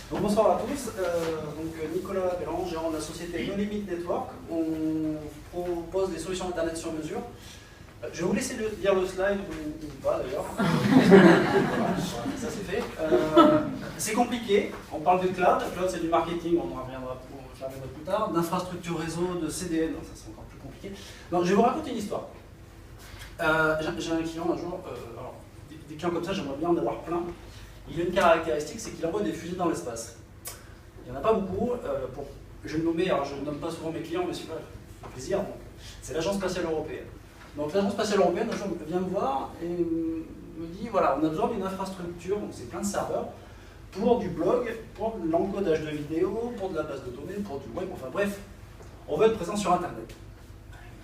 Donc bonsoir à tous, Nicolas Belland, gérant de la société No Limit Network. On propose des solutions Internet sur mesure. Je vais vous laisser lire le slide, ou pas d'ailleurs. Voilà, ça c'est fait. C'est compliqué, on parle de cloud. Cloud c'est du marketing, on en reviendra plus tard. D'infrastructure réseau, de CDN, ça c'est encore plus compliqué. Donc je vais vous raconter une histoire. J'ai un client un jour, alors, des clients comme ça j'aimerais bien en avoir plein. Il a une caractéristique, c'est qu'il envoie des fusées dans l'espace. Il n'y en a pas beaucoup. Je vais le nommer, alors je ne nomme pas souvent mes clients, mais celui-là, ça fait plaisir. C'est l'Agence spatiale européenne. Donc l'Agence spatiale européenne, un jour, vient me voir et me dit, voilà, on a besoin d'une infrastructure, donc c'est plein de serveurs, pour du blog, pour de l'encodage de vidéos, pour de la base de données, pour du web, enfin bref, on veut être présent sur Internet.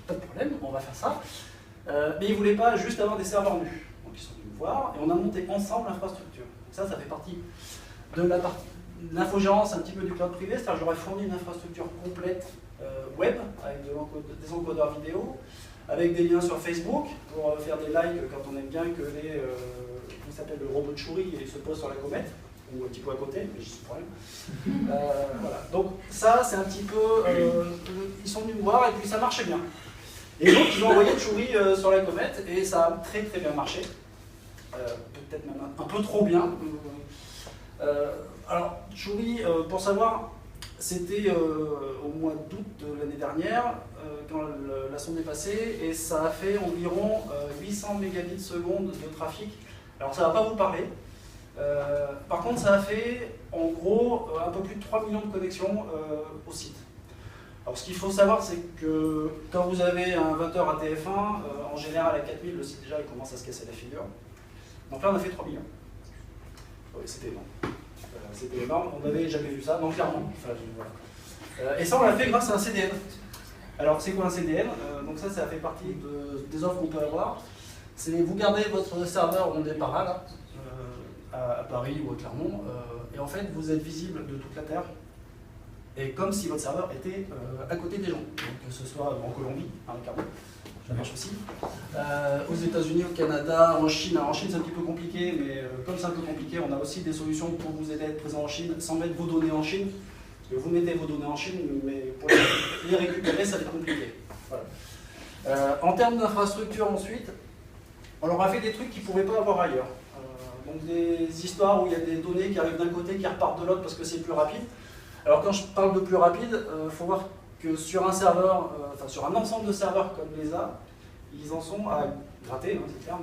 Pas de problème, on va faire ça. Mais ils ne voulaient pas juste avoir des serveurs nus. Donc ils sont venus me voir et on a monté ensemble l'infrastructure. Ça fait partie de l'infogérance un petit peu du cloud privé, c'est-à-dire que j'aurais fourni une infrastructure complète web, avec des encodeurs vidéo, avec des liens sur Facebook, pour faire des likes quand on aime bien que il s'appelle le robot de Choury et il se pose sur la comète, ou un petit peu à côté, mais je sais pas problème. Voilà. Donc ça, c'est un petit peu... ils sont venus me voir et puis ça marchait bien. Et donc ils ont envoyé Choury sur la comète et ça a très très bien marché. Peut-être même un peu trop bien. Alors, Choury, pour savoir, c'était au mois d'août de l'année dernière, quand la sonde est passée, et ça a fait environ 800 mégabits seconde de trafic. Alors, ça ne va pas vous parler. Par contre, ça a fait, en gros, un peu plus de 3 millions de connexions au site. Alors, ce qu'il faut savoir, c'est que quand vous avez un 20h à TF1, en général à 4000, le site déjà il commence à se casser la figure. Donc là, on a fait 3 millions. Oui, c'était énorme. C'était énorme, on n'avait jamais vu ça, donc clairement. Enfin, voilà. Et ça, on l'a fait grâce à un CDN. Alors, c'est quoi un CDN? Donc ça fait partie des offres qu'on peut avoir. C'est vous gardez votre serveur on est par là, à Paris ou à Clermont, et en fait, vous êtes visible de toute la Terre, et comme si votre serveur était à côté des gens. Donc, que ce soit en Colombie, à Clermont, ça marche aussi. Aux États-Unis, au Canada, en Chine. Alors en Chine, c'est un petit peu compliqué, mais comme c'est un peu compliqué, on a aussi des solutions pour vous aider à être présent en Chine sans mettre vos données en Chine. Parce que vous mettez vos données en Chine, mais pour les récupérer, ça va être compliqué. Voilà. En termes d'infrastructure, ensuite, on leur a fait des trucs qu'ils ne pouvaient pas avoir ailleurs. Donc des histoires où il y a des données qui arrivent d'un côté, qui repartent de l'autre parce que c'est plus rapide. Alors quand je parle de plus rapide, il faut voir que sur un serveur, enfin sur un ensemble de serveurs comme l'ESA, ils en sont à gratter, hein,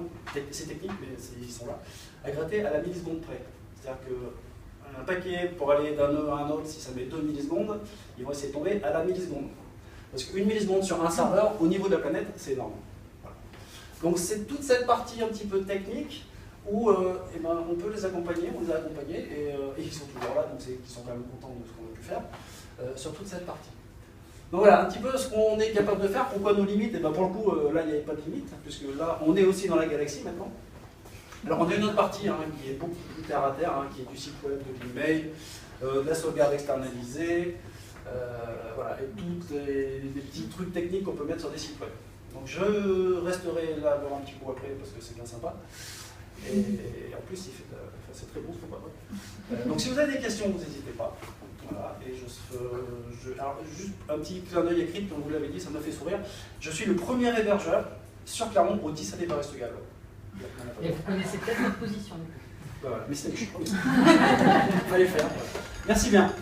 c'est technique, mais ils sont là, à gratter à la milliseconde près. C'est-à-dire qu'un paquet pour aller d'un nœud à un autre, si ça met 2 millisecondes, ils vont essayer de tomber à la milliseconde. Parce qu'une milliseconde sur un serveur, au niveau de la planète, c'est énorme. Voilà. Donc c'est toute cette partie un petit peu technique où eh ben, on peut les accompagner, on les a accompagnés, et ils sont toujours là, donc ils sont quand même contents de ce qu'on a pu faire, sur toute cette partie. Donc voilà, un petit peu ce qu'on est capable de faire. Pourquoi nos limites? Et ben pour le coup, là, il n'y avait pas de limite, puisque là, on est aussi dans la galaxie maintenant. Alors on a une autre partie qui est beaucoup plus terre à terre, qui est du site web, de l'email, de la sauvegarde externalisée, voilà, et tous des petits trucs techniques qu'on peut mettre sur des sites web. Donc je resterai là voir un petit coup après, parce que c'est bien sympa. Et en plus, c'est très bon ce combat. Donc si vous avez des questions, vous n'hésitez pas. Voilà, et alors, juste un petit clin d'œil écrit, comme vous l'avez dit, ça m'a fait sourire. Je suis le premier hébergeur sur Clermont au 10 à Paris-Stugal. Et vous connaissez peut-être notre position. Voilà, mais c'était le fallait le faire. Voilà. Merci bien.